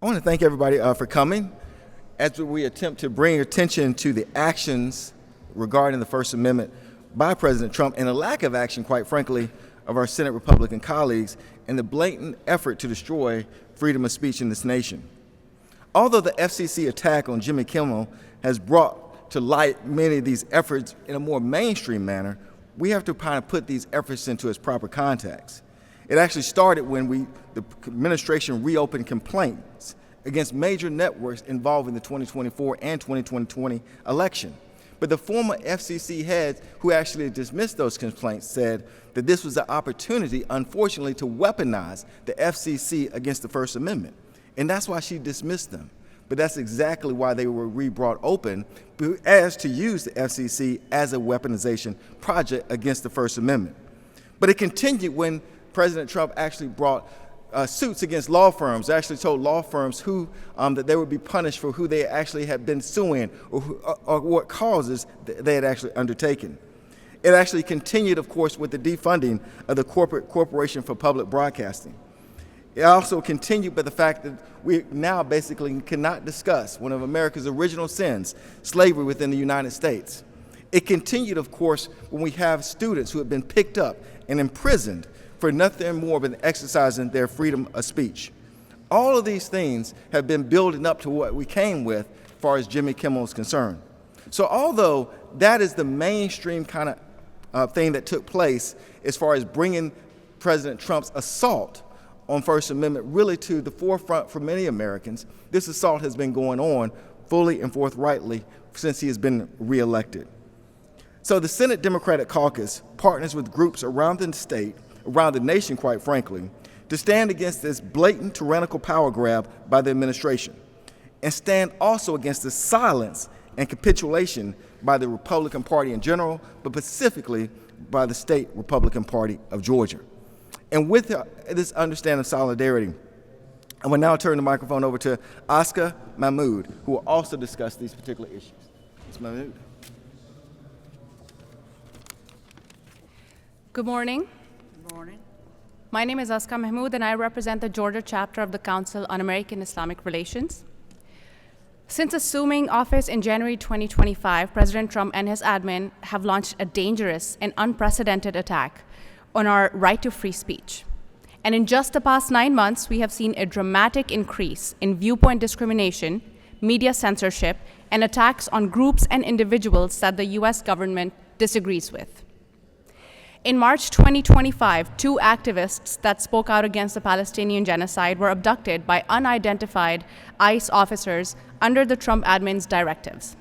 I want to thank everybody for coming as we attempt to bring attention to the actions regarding the First Amendment by President Trump and the lack of action, quite frankly, of our Senate Republican colleagues and the blatant effort to destroy freedom of speech in this nation. Although the FCC attack on Jimmy Kimmel has brought to light many of these efforts in a more mainstream manner, we have to kind of put these efforts into its proper context. It actually started when the administration reopened complaints against major networks involved in the 2024 and 2020 election. But the former FCC heads who actually dismissed those complaints said that this was an opportunity, unfortunately, to weaponize the FCC against the First Amendment. And that's why she dismissed them. But that's exactly why they were re-brought open, as to use the FCC as a weaponization project against the First Amendment. But it continued when President Trump actually brought suits against law firms, actually told law firms that they would be punished for who they actually had been suing or what causes they had actually undertaken. It actually continued, of course, with the defunding of the Corporation for Public Broadcasting. It also continued by the fact that we now basically cannot discuss one of America's original sins, slavery within the United States. It continued, of course, when we have students who have been picked up and imprisoned for nothing more than exercising their freedom of speech. All of these things have been building up to what we came with as far as Jimmy Kimmel is concerned. So although that is the mainstream kind of thing that took place as far as bringing President Trump's assault on First Amendment really to the forefront for many Americans, this assault has been going on fully and forthrightly since he has been reelected. So the Senate Democratic Caucus partners with groups around the state, around the nation, quite frankly, to stand against this blatant tyrannical power grab by the administration and stand also against the silence and capitulation by the Republican Party in general, but specifically by the state Republican Party of Georgia. And with this understanding of solidarity, I will now turn the microphone over to Oscar Mahmoud, who will also discuss these particular issues. Ms. Mahmoud. Good morning. Good morning. My name is Oscar Mahmoud, and I represent the Georgia chapter of the Council on American Islamic Relations. Since assuming office in January 2025, President Trump and his admin have launched a dangerous and unprecedented attack on our right to free speech. And in just the past 9 months, we have seen a dramatic increase in viewpoint discrimination, media censorship, and attacks on groups and individuals that the US government disagrees with. In March 2025, 2 activists that spoke out against the Palestinian genocide were abducted by unidentified ICE officers under the Trump admin's directives.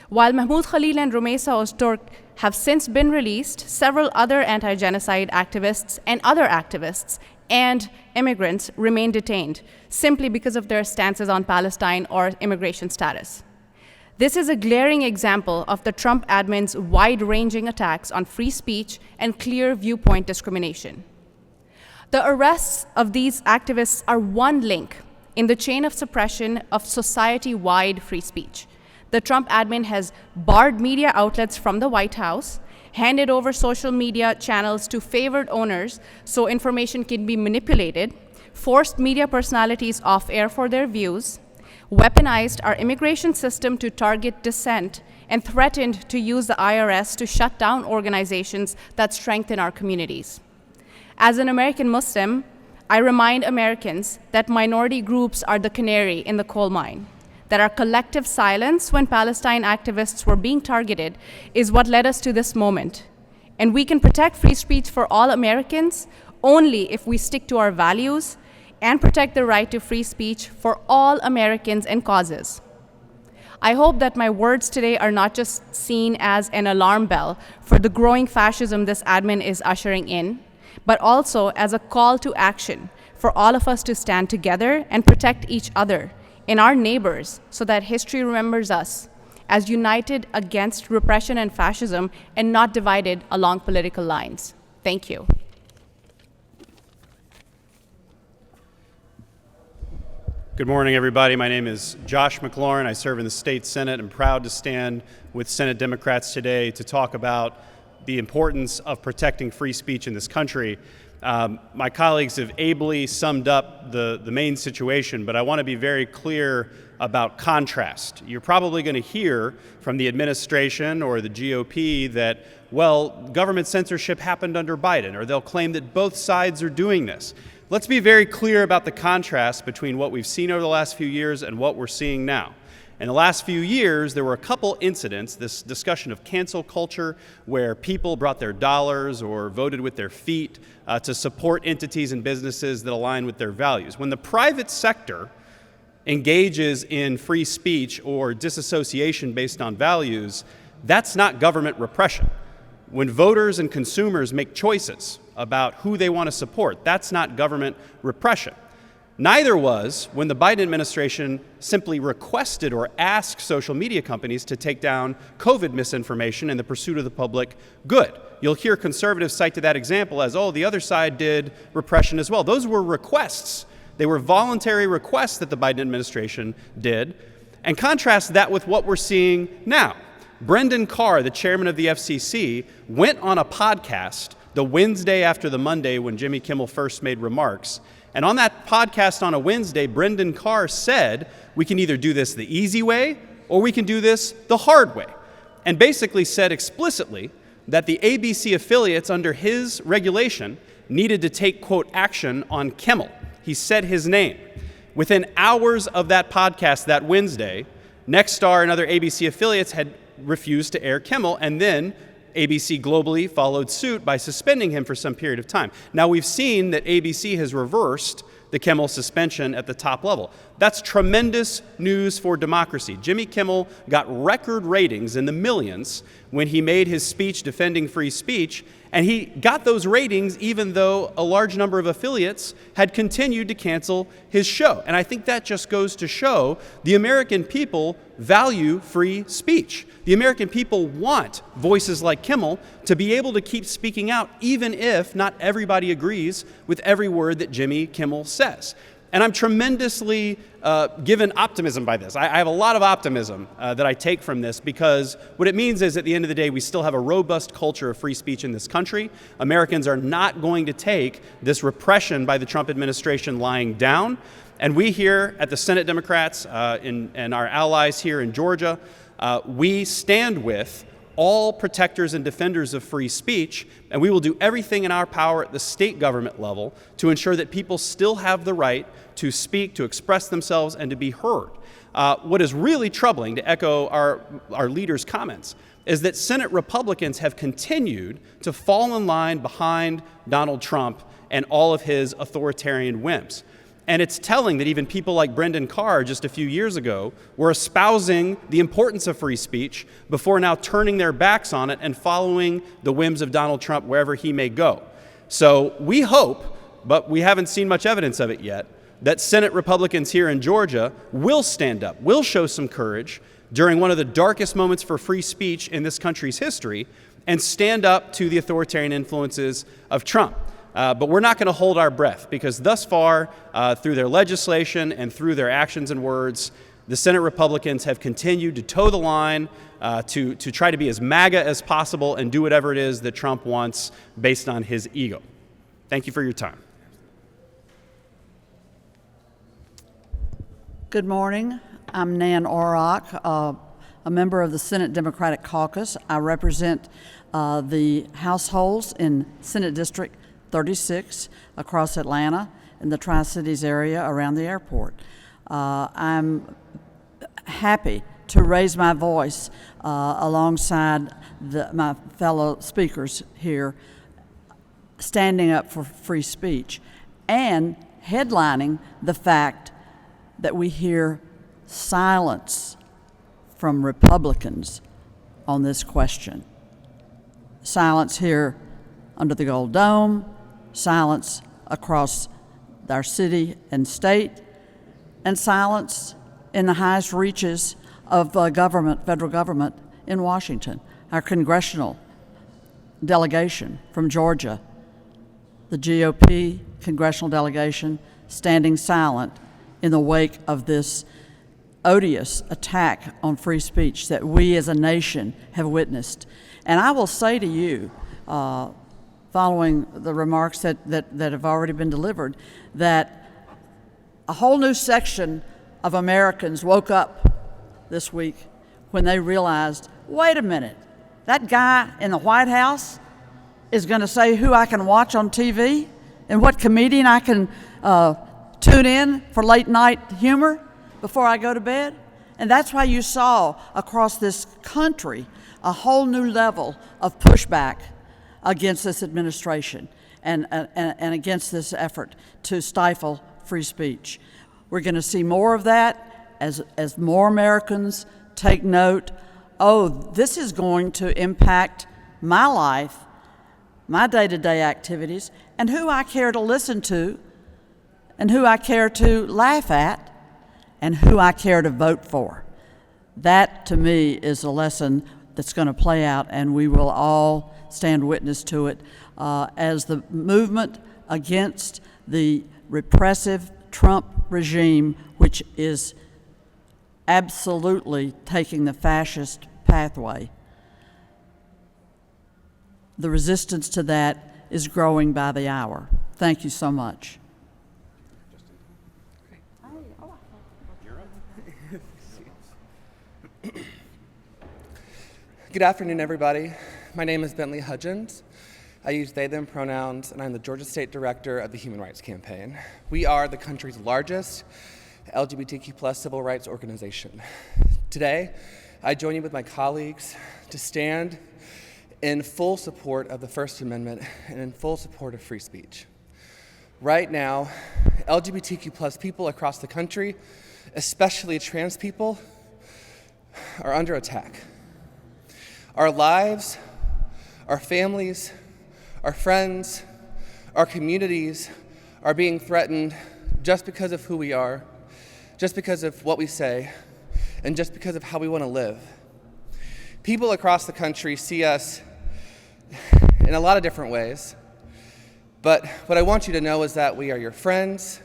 While Mahmoud Khalil and Rumeisa Ozturk have since been released, several other anti-genocide activists and other activists and immigrants remain detained simply because of their stances on Palestine or immigration status. This is a glaring example of the Trump admin's wide-ranging attacks on free speech and clear viewpoint discrimination. The arrests of these activists are one link in the chain of suppression of society-wide free speech. The Trump admin has barred media outlets from the White House, handed over social media channels to favored owners so information can be manipulated, forced media personalities off air for their views, weaponized our immigration system to target dissent, and threatened to use the IRS to shut down organizations that strengthen our communities. As an American Muslim, I remind Americans that minority groups are the canary in the coal mine, that our collective silence when Palestine activists were being targeted is what led us to this moment. And we can protect free speech for all Americans only if we stick to our values and protect the right to free speech for all Americans and causes. I hope that my words today are not just seen as an alarm bell for the growing fascism this admin is ushering in, but also as a call to action for all of us to stand together and protect each other and our neighbors so that history remembers us as united against repression and fascism and not divided along political lines. Thank you. Good morning, everybody. My name is Josh McLaurin. I serve in the state Senate. I'm proud to stand with Senate Democrats today to talk about the importance of protecting free speech in this country. My colleagues have ably summed up the main situation, but I want to be very clear about contrast. You're probably going to hear from the administration or the GOP that, well, government censorship happened under Biden, or they'll claim that both sides are doing this. Let's be very clear about the contrast between what we've seen over the last few years and what we're seeing now. In the last few years, there were a couple incidents, this discussion of cancel culture, where people brought their dollars or voted with their feet to support entities and businesses that align with their values. When the private sector engages in free speech or disassociation based on values, that's not government repression. When voters and consumers make choices about who they want to support, that's not government repression. Neither was when the Biden administration simply requested or asked social media companies to take down COVID misinformation in the pursuit of the public good. You'll hear conservatives cite to that example as, oh, the other side did repression as well. Those were requests. They were voluntary requests that the Biden administration did. And contrast that with what we're seeing now. Brendan Carr, the chairman of the FCC, went on a podcast the Wednesday after the Monday when Jimmy Kimmel first made remarks. And on that podcast on a Wednesday, Brendan Carr said, we can either do this the easy way or we can do this the hard way. And basically said explicitly that the ABC affiliates under his regulation needed to take, quote, action on Kimmel. He said his name. Within hours of that podcast that Wednesday, Nexstar and other ABC affiliates had refused to air Kimmel, and then ABC globally followed suit by suspending him for some period of time. Now, we've seen that ABC has reversed the Kimmel suspension at the top level. That's tremendous news for democracy. Jimmy Kimmel got record ratings in the millions when he made his speech defending free speech, and he got those ratings even though a large number of affiliates had continued to cancel his show. And I think that just goes to show the American people value free speech. The American people want voices like Kimmel to be able to keep speaking out, even if not everybody agrees with every word that Jimmy Kimmel says. And I'm tremendously given optimism by this. I have a lot of optimism that I take from this, because what it means is at the end of the day, we still have a robust culture of free speech in this country. Americans are not going to take this repression by the Trump administration lying down. And we here at the Senate Democrats and our allies here in Georgia, we stand with all protectors and defenders of free speech, and we will do everything in our power at the state government level to ensure that people still have the right to speak, to express themselves, and to be heard. What is really troubling, to echo our leader's comments, is that Senate Republicans have continued to fall in line behind Donald Trump and all of his authoritarian whims. And it's telling that even people like Brendan Carr just a few years ago were espousing the importance of free speech before now turning their backs on it and following the whims of Donald Trump wherever he may go. So we hope, but we haven't seen much evidence of it yet, that Senate Republicans here in Georgia will stand up, will show some courage during one of the darkest moments for free speech in this country's history, and stand up to the authoritarian influences of Trump. But we're not going to hold our breath, because thus far, through their legislation and through their actions and words, the Senate Republicans have continued to toe the line, to try to be as MAGA as possible and do whatever it is that Trump wants based on his ego. Thank you for your time. Good morning. I'm Nan Orrock, a member of the Senate Democratic Caucus. I represent the households in Senate District 36 across Atlanta in the Tri-Cities area around the airport. I'm happy to raise my voice alongside my fellow speakers here, standing up for free speech and headlining the fact that we hear silence from Republicans on this question. Silence here under the Gold Dome, silence across our city and state, and silence in the highest reaches of government, federal government in Washington. Our congressional delegation from Georgia, the GOP congressional delegation, standing silent in the wake of this odious attack on free speech that we as a nation have witnessed. And I will say to you, following the remarks that have already been delivered, that a whole new section of Americans woke up this week when they realized, wait a minute, that guy in the White House is going to say who I can watch on TV and what comedian I can tune in for late night humor before I go to bed. And that's why you saw across this country a whole new level of pushback against this administration and against this effort to stifle free speech. We're going to see more of that as more Americans take note. Oh, this is going to impact my life, my day-to-day activities, and who I care to listen to, and who I care to laugh at, and who I care to vote for. That, to me, is a lesson that's going to play out, and we will all stand witness to it as the movement against the repressive Trump regime, which is absolutely taking the fascist pathway. The resistance to that is growing by the hour. Thank you so much. Good afternoon, everybody. My name is Bentley Hudgens. I use they, them pronouns, and I'm the Georgia State Director of the Human Rights Campaign. We are the country's largest LGBTQ+ civil rights organization. Today, I join you with my colleagues to stand in full support of the First Amendment and in full support of free speech. Right now, LGBTQ+ people across the country, especially trans people, are under attack. Our lives, our families, our friends, our communities are being threatened just because of who we are, just because of what we say, and just because of how we want to live. People across the country see us in a lot of different ways, but what I want you to know is that we are your friends,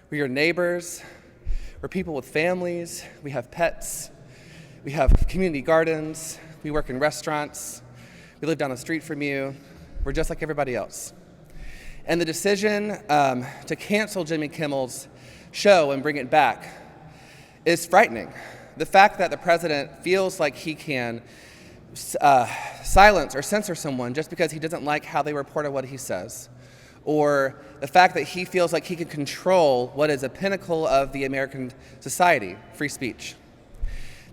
we're your neighbors, we're people with families, we have pets, we have community gardens, we work in restaurants, we live down the street from you, we're just like everybody else. And the decision to cancel Jimmy Kimmel's show and bring it back is frightening. The fact that the president feels like he can silence or censor someone just because he doesn't like how they report on what he says, or the fact that he feels like he can control what is a pinnacle of the American society, free speech.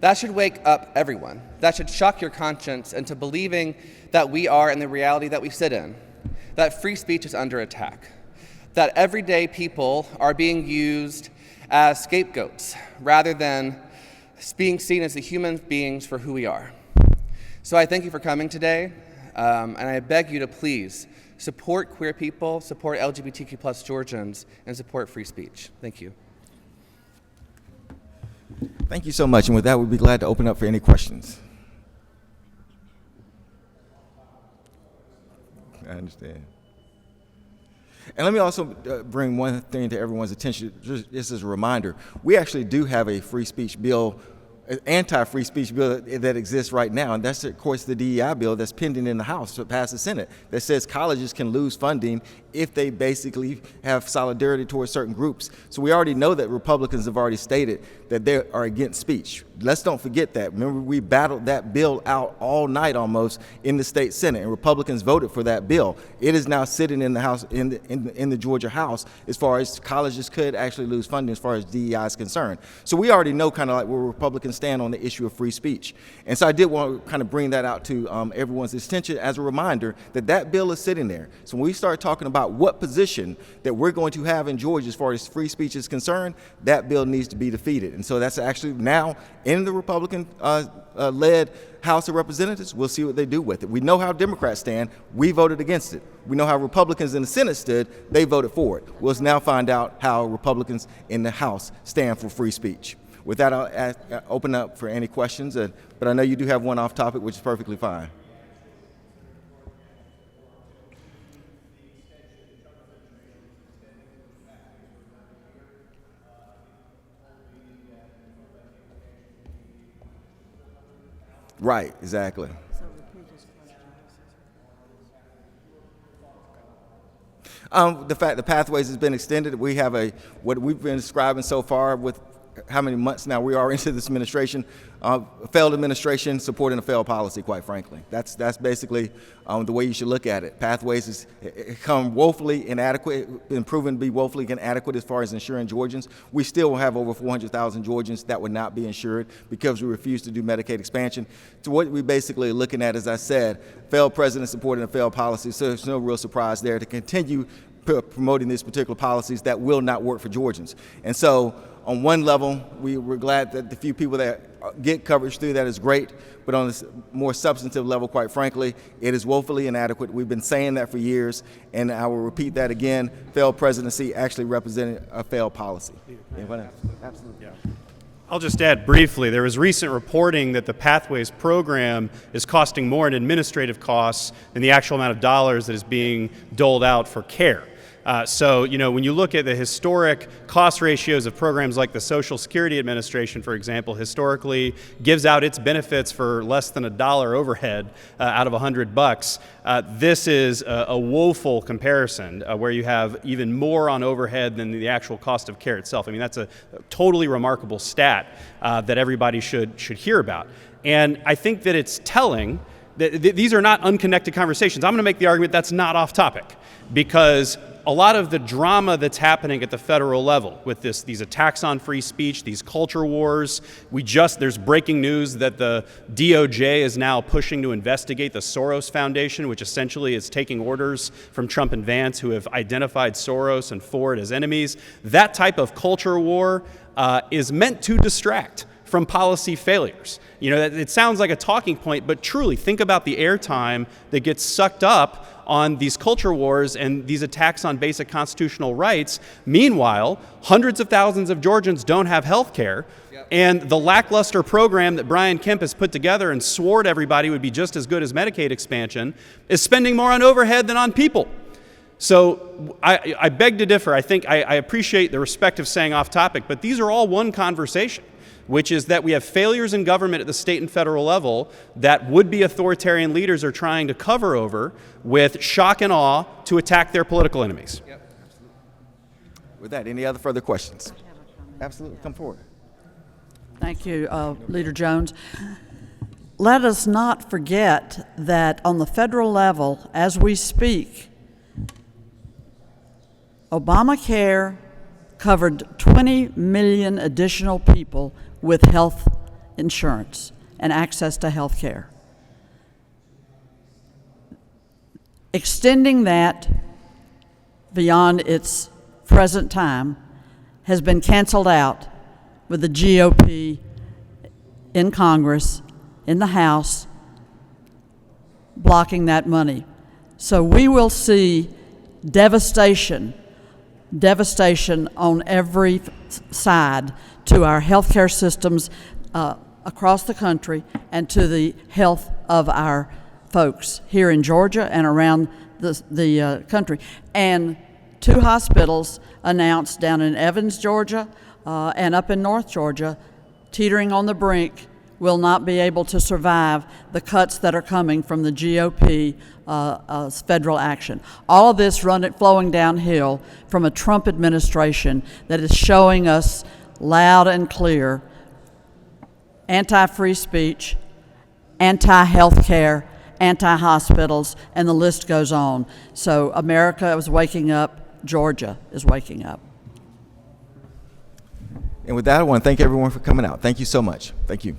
That should wake up everyone. That should shock your conscience into believing that we are in the reality that we sit in, that free speech is under attack, that everyday people are being used as scapegoats rather than being seen as the human beings for who we are. So I thank you for coming today, and I beg you to please support queer people, support LGBTQ+ Georgians, and support free speech. Thank you. Thank you so much. And with that, we'd be glad to open up for any questions. I understand. And let me also bring one thing to everyone's attention, just as a reminder. We actually do have a free speech bill, anti-free speech bill that exists right now, and that's, of course, the DEI bill that's pending in the House to pass the Senate that says colleges can lose funding if they basically have solidarity towards certain groups. So we already know that Republicans have already stated that they are against speech. Let's don't forget that. Remember, we battled that bill out all night almost in the state Senate, and Republicans voted for that bill. It is now sitting in the House, in the Georgia House, as far as colleges could actually lose funding as far as DEI is concerned. So we already know kind of like where Republicans stand on the issue of free speech. And so I did want to kind of bring that out to everyone's attention as a reminder that that bill is sitting there. So when we start talking about what position that we're going to have in Georgia as far as free speech is concerned, that bill needs to be defeated. And so that's actually now in the Republican led House of Representatives. We'll see what they do with it. We know how Democrats stand. We voted against it. We know how Republicans in the Senate stood. They voted for it. We'll now find out how Republicans in the House stand for free speech. With that, I'll open up for any questions, but I know you do have one off topic, which is perfectly fine. Right, exactly. The fact the pathways has been extended. We have what we've been describing so far with how many months now we are into this administration, a failed administration supporting a failed policy, quite frankly. That's basically the way you should look at it. Pathways has come woefully inadequate, been proven to be woefully inadequate as far as insuring Georgians. We still will have over 400,000 Georgians that would not be insured because we refuse to do Medicaid expansion. So what we basically are looking at, as I said, failed president supporting a failed policy, so there's no real surprise there to continue promoting these particular policies that will not work for Georgians. And so on one level, we're glad that the few people that get coverage through that is great, but on a more substantive level, quite frankly, it is woefully inadequate. We've been saying that for years, and I will repeat that again. Failed presidency actually represented a failed policy. Absolutely. Yeah. I'll just add briefly, there was recent reporting that the Pathways program is costing more in administrative costs than the actual amount of dollars that is being doled out for care. So, when you look at the historic cost ratios of programs like the Social Security Administration, for example, historically gives out its benefits for less than $1 overhead out of $100. This is a woeful comparison where you have even more on overhead than the actual cost of care itself. I mean, that's a totally remarkable stat that everybody should hear about. And I think that it's telling that these are not unconnected conversations. I'm going to make the argument that's not off topic, because a lot of the drama that's happening at the federal level with these attacks on free speech, these culture wars, there's breaking news that the DOJ is now pushing to investigate the Soros Foundation, which essentially is taking orders from Trump and Vance, who have identified Soros and Ford as enemies. That type of culture war is meant to distract from policy failures. It sounds like a talking point, but truly think about the airtime that gets sucked up on these culture wars and these attacks on basic constitutional rights. Meanwhile, hundreds of thousands of Georgians don't have health care. Yep. And the lackluster program that Brian Kemp has put together and swore to everybody would be just as good as Medicaid expansion is spending more on overhead than on people. So I beg to differ. I think I appreciate the respect of saying off topic, but these are all one conversation, which is that we have failures in government at the state and federal level that would-be authoritarian leaders are trying to cover over with shock and awe to attack their political enemies. Yep, absolutely. With that, any other further questions? Absolutely, come forward. Thank you, Leader Jones. Let us not forget that on the federal level, as we speak, Obamacare covered 20 million additional people with health insurance and access to health care. Extending that beyond its present time has been canceled out with the GOP in Congress, in the House, blocking that money. So we will see devastation on every side to our healthcare systems across the country and to the health of our folks here in Georgia and around the country. And 2 hospitals announced down in Evans, Georgia, and up in North Georgia, teetering on the brink, will not be able to survive the cuts that are coming from the GOP federal action. All of this flowing downhill from a Trump administration that is showing us loud and clear anti-free speech, anti-health care, anti-hospitals, and the list goes on. So America is waking up. Georgia is waking up. And with that, I want to thank everyone for coming out. Thank you so much. Thank you.